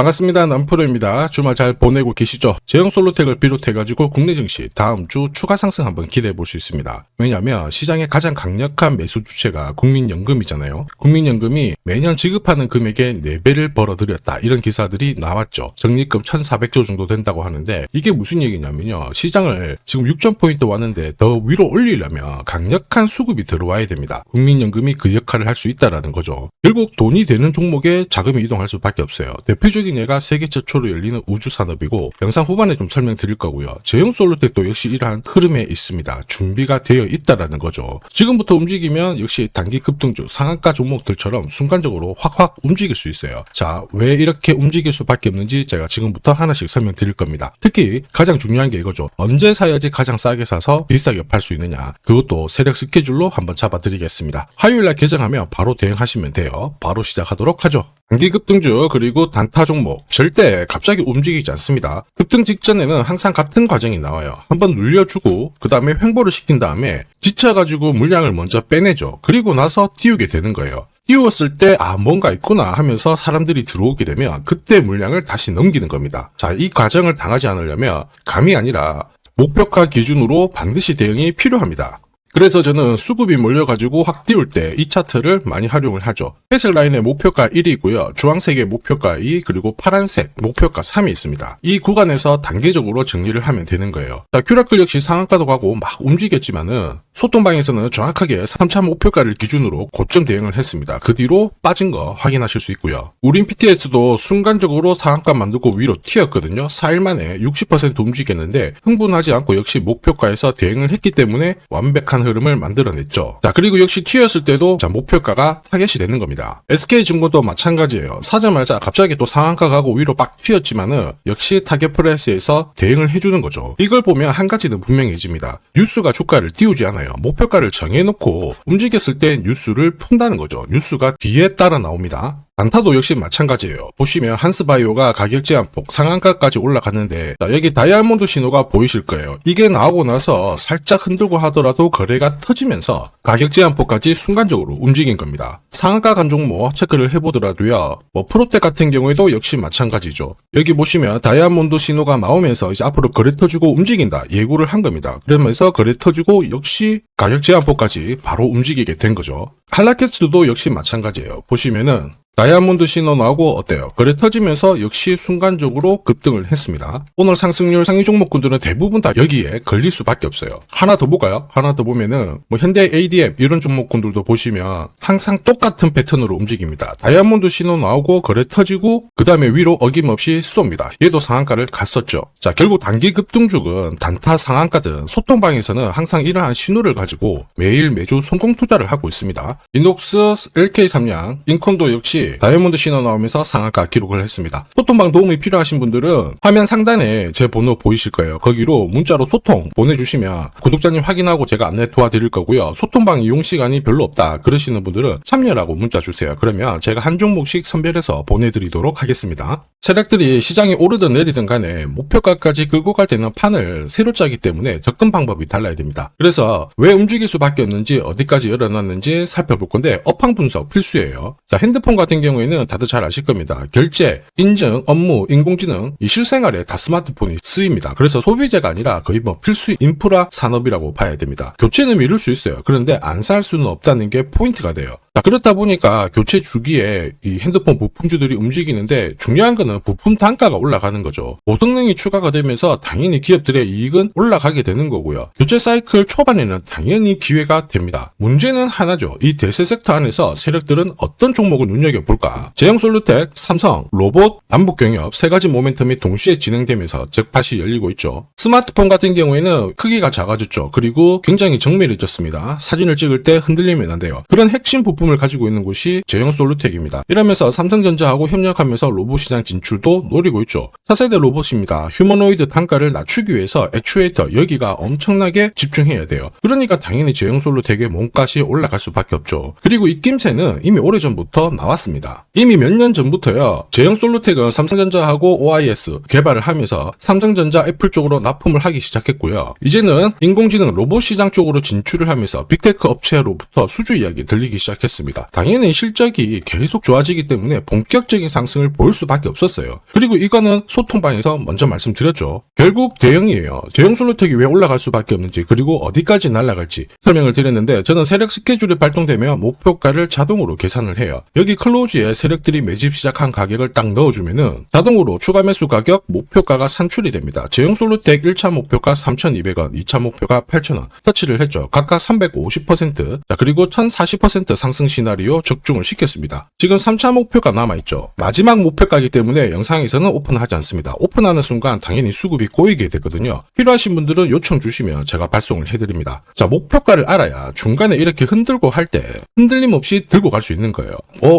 반갑습니다. 남프로입니다. 주말 잘 보내고 계시죠? 제형 솔로텍을 비롯해가지고 국내 증시 다음 주 추가 상승 한번 기대해 볼 수 있습니다. 왜냐하면 시장의 가장 강력한 매수 주체가 국민연금이잖아요. 국민연금이 매년 지급하는 금액의 4배를 벌어들였다. 이런 기사들이 나왔죠. 적립금 1,400조 정도 된다고 하는데 이게 무슨 얘기냐면요. 시장을 지금 6,000포인트 왔는데 더 위로 올리려면 강력한 수급이 들어와야 됩니다. 국민연금이 그 역할을 할 수 있다라는 거죠. 결국 돈이 되는 종목에 자금이 이동할 수밖에 없어요. 대표적인 예가 세계 최초로 열리는 우주산업이고 영상 후반에 좀 설명드릴 거고요. 제형 솔로텍도 역시 이러한 흐름에 있습니다. 준비가 되어 있다라는 거죠. 지금부터 움직이면 역시 단기 급등주 상한가 종목들처럼 순간적으로 확확 움직일 수 있어요. 자, 왜 이렇게 움직일 수밖에 없는지 제가 지금부터 하나씩 설명드릴 겁니다. 특히 가장 중요한 게 이거죠. 언제 사야지 가장 싸게 사서 비싸게 팔 수 있느냐. 그것도 세력 스케줄로 한번 잡아드리겠습니다. 화요일날 개장하면 바로 대응하시면 돼요. 바로 시작하도록 하죠. 단기 급등주 그리고 단타 종목 절대 갑자기 움직이지 않습니다. 급등 직전에는 항상 같은 과정이 나와요. 한번 눌려주고 그 다음에 횡보를 시킨 다음에 지쳐가지고 물량을 먼저 빼내죠. 그리고 나서 띄우게 되는 거예요. 띄웠을 때 뭔가 있구나 하면서 사람들이 들어오게 되면 그때 물량을 다시 넘기는 겁니다. 자, 이 과정을 당하지 않으려면 감이 아니라 목표가 기준으로 반드시 대응이 필요합니다. 그래서 저는 수급이 몰려가지고 확 띄울 때 이 차트를 많이 활용을 하죠. 회색 라인의 목표가 1이고요. 주황색의 목표가 2, 그리고 파란색 목표가 3이 있습니다. 이 구간에서 단계적으로 정리를 하면 되는 거예요. 자, 큐라클 역시 상한가도 가고 막 움직였지만은 소통방에서는 정확하게 3차 목표가를 기준으로 고점 대응을 했습니다. 그 뒤로 빠진 거 확인하실 수 있고요. 우린 PTS도 순간적으로 상한가 만들고 위로 튀었거든요. 4일 만에 60% 움직였는데 흥분하지 않고 역시 목표가에서 대응을 했기 때문에 완벽한 흐름을 만들어냈죠. 자, 그리고 역시 튀었을 때도 목표가가 타겟이 되는 겁니다. SK증권도 마찬가지예요. 사자마자 갑자기 또 상한가 가고 위로 빡 튀었지만은 역시 타겟 프라이스에서 대응을 해주는 거죠. 이걸 보면 한 가지는 분명해집니다. 뉴스가 주가를 띄우지 않아요. 목표가를 정해놓고 움직였을 때 뉴스를 푼다는 거죠. 뉴스가 뒤에 따라 나옵니다. 단타도 역시 마찬가지예요. 보시면 한스바이오가 가격 제한폭 상한가까지 올라갔는데 자, 여기 다이아몬드 신호가 보이실 거예요. 이게 나오고 나서 살짝 흔들고 하더라도 거래가 터지면서 가격 제한폭까지 순간적으로 움직인 겁니다. 상한가 간 종목 체크를 해보더라도요. 프로텍 같은 경우에도 역시 마찬가지죠. 여기 보시면 다이아몬드 신호가 나오면서 이제 앞으로 거래 터지고 움직인다 예고를 한 겁니다. 그러면서 거래 터지고 역시 가격 제한폭까지 바로 움직이게 된 거죠. 한라캐스트도 역시 마찬가지예요. 보시면은 다이아몬드 신호 나오고 어때요? 거래 터지면서 역시 순간적으로 급등을 했습니다. 오늘 상승률 상위 종목군들은 대부분 다 여기에 걸릴 수밖에 없어요. 하나 더 볼까요? 하나 더 보면은 현대 ADM 이런 종목군들도 보시면 항상 똑같은 패턴으로 움직입니다. 다이아몬드 신호 나오고 거래 터지고 그 다음에 위로 어김없이 쏩니다. 얘도 상한가를 갔었죠. 자, 결국 단기 급등주은 단타 상한가든 소통방에서는 항상 이러한 신호를 가지고 매일 매주 성공 투자를 하고 있습니다. 이녹스, LK삼양, 인콘도 역시 다이아몬드 신호 나오면서 상한가 기록을 했습니다. 소통방 도움이 필요하신 분들은 화면 상단에 제 번호 보이실 거예요. 거기로 문자로 소통 보내주시면 구독자님 확인하고 제가 안내 도와드릴 거고요. 소통방 이용 시간이 별로 없다 그러시는 분들은 참여라고 문자 주세요. 그러면 제가 한 종목씩 선별해서 보내드리도록 하겠습니다. 세력들이 시장이 오르든 내리든 간에 목표가까지 끌고 갈 때는 판을 새로 짜기 때문에 접근 방법이 달라야 됩니다. 그래서 왜 움직일 수밖에 없는지 어디까지 열어놨는지 살펴볼 건데 업황 분석 필수예요. 자, 핸드폰 같은 경우에는 다들 잘 아실 겁니다. 결제, 인증, 업무, 인공지능 이 실생활에 다 스마트폰이 쓰입니다. 그래서 소비재가 아니라 거의 필수 인프라 산업이라고 봐야 됩니다. 교체는 미룰 수 있어요. 그런데 안 살 수는 없다는 게 포인트가 돼요. 자, 그렇다 보니까 교체 주기에 이 핸드폰 부품주들이 움직이는데 중요한 거는 부품 단가가 올라가는 거죠. 고성능이 추가가 되면서 당연히 기업들의 이익은 올라가게 되는 거고요. 교체 사이클 초반에는 당연히 기회가 됩니다. 문제는 하나죠. 이 대세 섹터 안에서 세력들은 어떤 종목을 눈여겨볼까? 제형솔루텍, 삼성, 로봇, 남북경협 세 가지 모멘텀이 동시에 진행되면서 잭팟이 열리고 있죠. 스마트폰 같은 경우에는 크기가 작아졌죠. 그리고 굉장히 정밀해졌습니다. 사진을 찍을 때 흔들리면 안 돼요. 그런 핵심 부품 을 가지고 있는 곳이 제형솔루텍입니다. 이러면서 삼성전자하고 협력하면서 로봇 시장 진출도 노리고 있죠. 차세대 로봇입니다. 휴머노이드 단가를 낮추기 위해서 액추에이터 여기가 엄청나게 집중해야 돼요. 그러니까 당연히 제형솔루텍의 몸값이 올라갈 수밖에 없죠. 그리고 입김새는 이미 오래전부터 나왔습니다. 이미 몇 년 전부터요. 제형솔루텍은 삼성전자하고 OIS 개발을 하면서 삼성전자 애플 쪽으로 납품을 하기 시작했고요. 이제는 인공지능 로봇 시장 쪽으로 진출을 하면서 빅테크 업체로부터 수주 이야기 들리기 시작했습니다. 있습니다. 당연히 실적이 계속 좋아지기 때문에 본격적인 상승을 보일 수밖에 없었어요. 그리고 이거는 소통방에서 먼저 말씀드렸죠. 결국 대형이에요. 대형 솔로텍이 왜 올라갈 수밖에 없는지, 그리고 어디까지 날아갈지 설명을 드렸는데, 저는 세력 스케줄이 발동되면 목표가를 자동으로 계산을 해요. 여기 클로즈에 세력들이 매집 시작한 가격을 딱 넣어주면은 자동으로 추가 매수 가격, 목표가가 산출이 됩니다. 제형 솔로텍 1차 목표가 3,200원, 2차 목표가 8,000원 터치를 했죠. 각각 350%, 자, 그리고 1,040% 상승 시나리오 적중을 시켰습니다. 지금 3차 목표가 남아있죠. 마지막 목표가이기 때문에 영상에서는 오픈하지 않습니다. 오픈하는 순간 당연히 수급이 꼬이게 되거든요. 필요하신 분들은 요청 주시면 제가 발송을 해드립니다. 자, 목표가를 알아야 중간에 이렇게 흔들고 할 때 흔들림 없이 들고 갈 수 있는 거예요.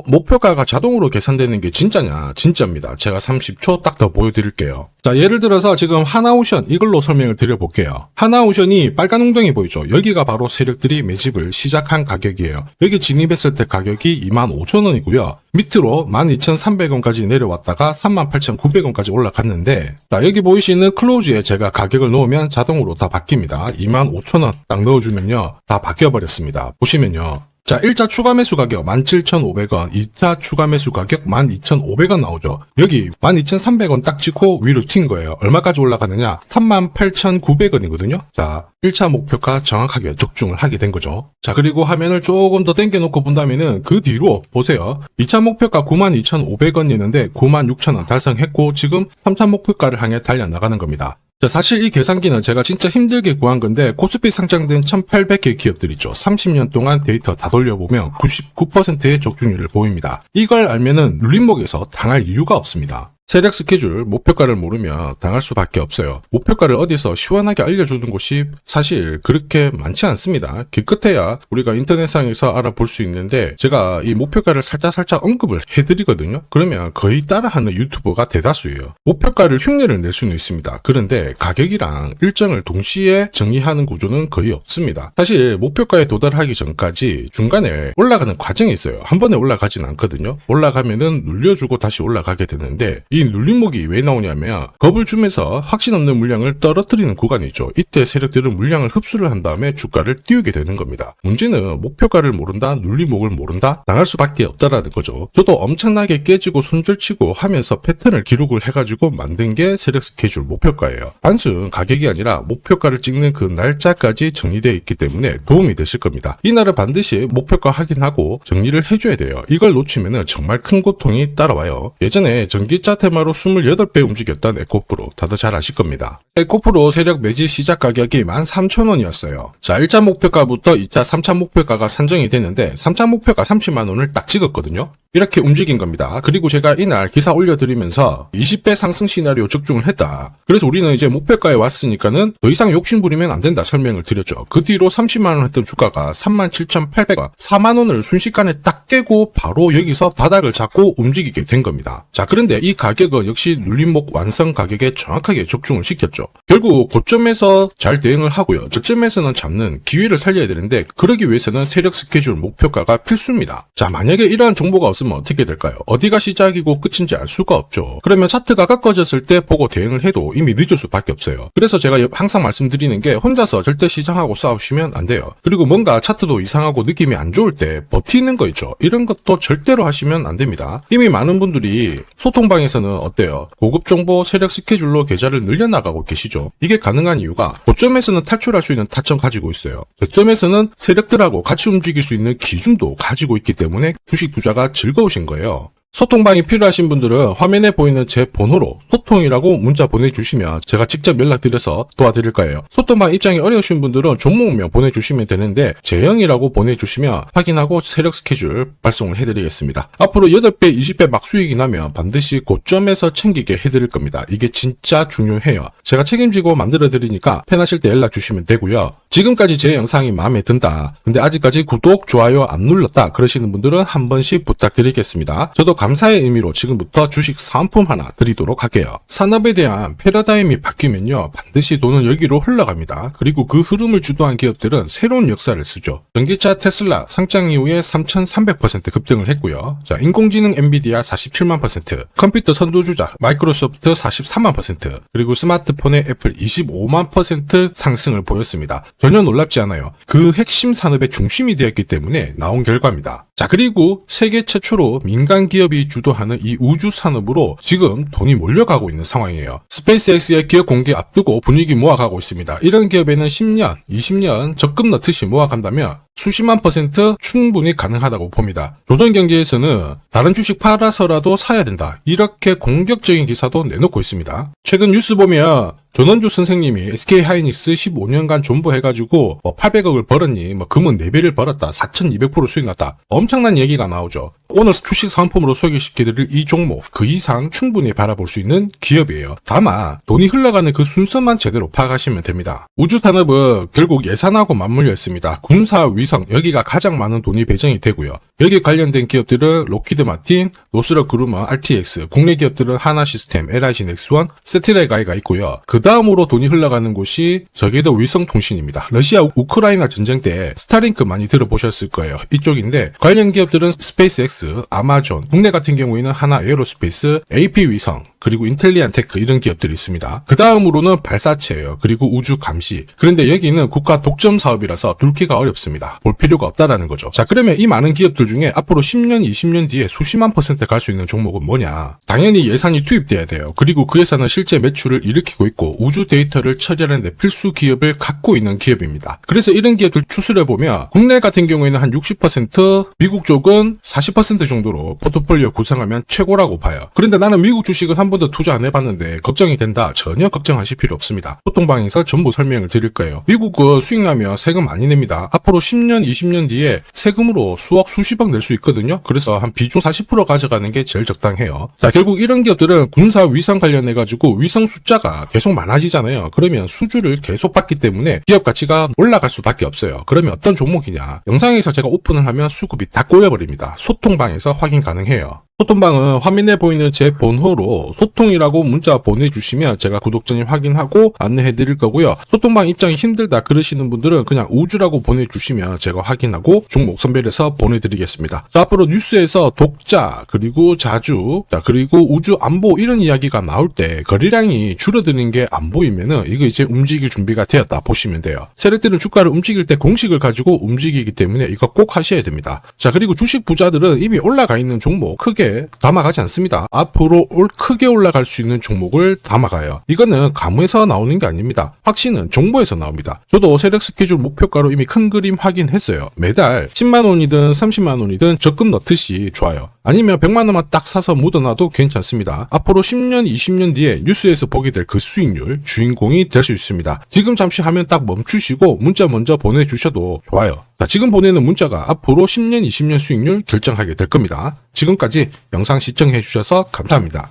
목표가가 자동으로 계산되는 게 진짜냐? 진짜입니다. 제가 30초 딱 더 보여드릴게요. 자, 예를 들어서 지금 하나오션 이걸로 설명을 드려볼게요. 하나오션이 빨간 웅덩이 보이죠? 여기가 바로 세력들이 매집을 시작한 가격이에요. 여기 진입했을 때 가격이 25,000원이고요. 밑으로 12,300원까지 내려왔다가 38,900원까지 올라갔는데, 자, 여기 보이시는 클로즈에 제가 가격을 넣으면 자동으로 다 바뀝니다. 25,000원 딱 넣어주면요, 다 바뀌어버렸습니다. 보시면요. 자, 1차 추가 매수 가격 17,500원, 2차 추가 매수 가격 12,500원 나오죠. 여기 12,300원 딱 찍고 위로 튄 거예요. 얼마까지 올라가느냐? 38,900원이거든요. 자, 1차 목표가 정확하게 적중을 하게 된 거죠. 자, 그리고 화면을 조금 더 당겨놓고 본다면은 그 뒤로 보세요. 2차 목표가 92,500원이었는데 96,000원 달성했고 지금 3차 목표가를 향해 달려나가는 겁니다. 자, 사실 이 계산기는 제가 진짜 힘들게 구한 건데 코스피 상장된 1800개 기업들 있죠. 30년 동안 데이터 다 돌려보면 99%의 적중률을 보입니다. 이걸 알면은 눌림목에서 당할 이유가 없습니다. 세력 스케줄, 목표가를 모르면 당할 수밖에 없어요. 목표가를 어디서 시원하게 알려주는 곳이 사실 그렇게 많지 않습니다. 기껏해야 우리가 인터넷상에서 알아볼 수 있는데 제가 이 목표가를 살짝 언급을 해드리거든요. 그러면 거의 따라하는 유튜버가 대다수예요. 목표가를 흉내를 낼 수는 있습니다. 그런데 가격이랑 일정을 동시에 정의하는 구조는 거의 없습니다. 사실 목표가에 도달하기 전까지 중간에 올라가는 과정이 있어요. 한 번에 올라가진 않거든요. 올라가면은 눌려주고 다시 올라가게 되는데 이 눌림목이 왜 나오냐면 겁을 주면서 확신 없는 물량을 떨어뜨리는 구간이 있죠. 이때 세력들은 물량을 흡수를 한 다음에 주가를 띄우게 되는 겁니다. 문제는 목표가를 모른다, 눌림목을 모른다, 당할 수밖에 없다라는 거죠. 저도 엄청나게 깨지고 손절치고 하면서 패턴을 기록을 해가지고 만든 게 세력 스케줄 목표가예요. 단순 가격이 아니라 목표가를 찍는 그 날짜까지 정리되어 있기 때문에 도움이 되실 겁니다. 이날은 반드시 목표가 확인하고 정리를 해줘야 돼요. 이걸 놓치면 정말 큰 고통이 따라와요. 예전에 전기차 테마로 28배 움직였던 에코프로 다들 잘 아실 겁니다. 에코프로 세력 매집 시작 가격이 13,000원이었어요. 자, 1차 목표가부터 2차, 3차 목표가가 산정이 됐는데 3차 목표가 30만원을 딱 찍었거든요. 이렇게 움직인 겁니다. 그리고 제가 이날 기사 올려드리면서 20배 상승 시나리오 적중을 했다. 그래서 우리는 이제 목표가에 왔으니까는 더 이상 욕심부리면 안 된다 설명을 드렸죠. 그 뒤로 30만원 했던 주가가 37,800원, 4만원을 순식간에 딱 깨고 바로 여기서 바닥을 잡고 움직이게 된 겁니다. 자, 그런데 이 가격은 역시 눌림목 완성 가격에 정확하게 적중을 시켰죠. 결국 고점에서 잘 대응을 하고요. 저점에서는 잡는 기회를 살려야 되는데 그러기 위해서는 세력 스케줄 목표가가 필수입니다. 자, 만약에 이러한 정보가 없으면 어떻게 될까요? 어디가 시작이고 끝인지 알 수가 없죠. 그러면 차트가 가까워졌을 때 보고 대응을 해도 이미 늦을 수밖에 없어요. 그래서 제가 항상 말씀드리는 게 혼자서 절대 시장하고 싸우시면 안 돼요. 그리고 뭔가 차트도 이상하고 느낌이 안 좋을 때 버티는 거 있죠. 이런 것도 절대로 하시면 안 됩니다. 이미 많은 분들이 소통방에서는 어때요? 고급 정보 세력 스케줄로 계좌를 늘려나가고 계시죠. 이게 가능한 이유가 고점에서는 탈출할 수 있는 타점 가지고 있어요. 저점에서는 세력들하고 같이 움직일 수 있는 기준도 가지고 있기 때문에 주식 투자가 즐거우신 거예요. 소통방이 필요하신 분들은 화면에 보이는 제 번호로 소통이라고 문자 보내주시면 제가 직접 연락드려서 도와드릴 거예요. 소통방 입장이 어려우신 분들은 종목명 보내주시면 되는데 제형이라고 보내주시면 확인하고 세력 스케줄 발송을 해드리겠습니다. 앞으로 8배, 20배 막 수익이 나면 반드시 고점에서 챙기게 해드릴 겁니다. 이게 진짜 중요해요. 제가 책임지고 만들어드리니까 편하실 때 연락주시면 되고요. 지금까지 제 영상이 마음에 든다. 근데 아직까지 구독, 좋아요 안 눌렀다. 그러시는 분들은 한 번씩 부탁드리겠습니다. 저도 감사의 의미로 지금부터 주식 사은품 하나 드리도록 할게요. 산업에 대한 패러다임이 바뀌면요. 반드시 돈은 여기로 흘러갑니다. 그리고 그 흐름을 주도한 기업들은 새로운 역사를 쓰죠. 전기차 테슬라 상장 이후에 3,300% 급등을 했고요. 자, 인공지능 엔비디아 47만 %, 컴퓨터 선두주자 마이크로소프트 43만 %, 그리고 스마트폰의 애플 25만 % 상승을 보였습니다. 전혀 놀랍지 않아요. 그 핵심 산업의 중심이 되었기 때문에 나온 결과입니다. 자, 그리고 세계 최초로 민간 기업이 주도하는 이 우주 산업으로 지금 돈이 몰려가고 있는 상황이에요. 스페이스X의 기업 공개 앞두고 분위기 모아가고 있습니다. 이런 기업에는 10년, 20년 적금 넣듯이 모아간다면 수십만 % 충분히 가능하다고 봅니다. 조선경제에서는 다른 주식 팔아서라도 사야 된다, 이렇게 공격적인 기사도 내놓고 있습니다. 최근 뉴스 보면 전원주 선생님이 SK하이닉스 15년간 존버해가지고 800억을 벌었니, 금은 4배를 벌었다, 4200% 수익 났다, 엄청난 얘기가 나오죠. 오늘 주식 상품으로 소개시켜드릴 이 종목, 그 이상 충분히 바라볼 수 있는 기업이에요. 다만 돈이 흘러가는 그 순서만 제대로 파악하시면 됩니다. 우주산업은 결국 예산하고 맞물려 있습니다. 군사, 위성, 여기가 가장 많은 돈이 배정이 되고요. 여기 관련된 기업들은 로키드 마틴, 노스럽 그루먼, RTX, 국내 기업들은 하나시스템, LIG 넥스원, 세티라이가이가 있고요. 그 다음으로 돈이 흘러가는 곳이 저기도 위성통신입니다. 러시아 우크라이나 전쟁 때 스타링크 많이 들어보셨을 거예요. 이쪽인데 관련 기업들은 스페이스X, 아마존, 국내 같은 경우에는 하나 에어로스페이스, AP위성, 그리고 인텔리안테크, 이런 기업들이 있습니다. 그 다음으로는 발사체예요. 그리고 우주 감시. 그런데 여기는 국가 독점 사업이라서 둘기가 어렵습니다. 볼 필요가 없다라는 거죠. 자, 그러면 이 많은 기업들 중에 앞으로 10년, 20년 뒤에 수십만 % 갈 수 있는 종목은 뭐냐? 당연히 예산이 투입돼야 돼요. 그리고 그 예산은 실제 매출을 일으키고 있고 우주 데이터를 처리하는 데 필수 기업을 갖고 있는 기업입니다. 그래서 이런 기업들 추스려보면 국내 같은 경우에는 한 60%, 미국 쪽은 40% 정도로 포트폴리오 구성하면 최고라고 봐요. 그런데 나는 미국 주식은 한 번도 투자 안 해봤는데 걱정이 된다. 전혀 걱정하실 필요 없습니다. 소통방에서 전부 설명을 드릴 거예요. 미국은 수익 나면 세금 많이 냅니다. 앞으로 10년, 20년 뒤에 세금으로 수억, 수십억 낼 수 있거든요. 그래서 한 비중 40% 가져가는 게 제일 적당해요. 자, 결국 이런 기업들은 군사 위성 관련해가지고 위성 숫자가 계속 많아지잖아요. 그러면 수주를 계속 받기 때문에 기업 가치가 올라갈 수밖에 없어요. 그러면 어떤 종목이냐? 영상에서 제가 오픈을 하면 수급이 다 꼬여버립니다. 소통방에서 확인 가능해요. 소통방은 화면에 보이는 제 번호로 소통이라고 문자 보내주시면 제가 구독자님 확인하고 안내해 드릴 거고요. 소통방 입장이 힘들다 그러시는 분들은 그냥 우주라고 보내주시면 제가 확인하고 종목 선별해서 보내드리겠습니다. 자, 앞으로 뉴스에서 독자, 그리고 자주, 자, 그리고 우주 안보, 이런 이야기가 나올 때 거래량이 줄어드는 게 안 보이면은 이거 이제 움직일 준비가 되었다 보시면 돼요. 세력들은 주가를 움직일 때 공식을 가지고 움직이기 때문에 이거 꼭 하셔야 됩니다. 자, 그리고 주식 부자들은 이미 올라가 있는 종목 크게 담아가지 않습니다. 앞으로 크게 올라갈 수 있는 종목을 담아가요. 이거는 감에서 나오는 게 아닙니다. 확신은 정보에서 나옵니다. 저도 세력 스케줄 목표가로 이미 큰 그림 확인했어요. 매달 10만 원이든 30만 원이든 적금 넣듯이 좋아요. 아니면 100만 원만 딱 사서 묻어놔도 괜찮습니다. 앞으로 10년, 20년 뒤에 뉴스에서 보게 될 그 수익률 주인공이 될 수 있습니다. 지금 잠시 화면 딱 멈추시고 문자 먼저 보내주셔도 좋아요. 자, 지금 보내는 문자가 앞으로 10년, 20년 수익률 결정하게 될 겁니다. 지금까지 영상 시청해 주셔서 감사합니다.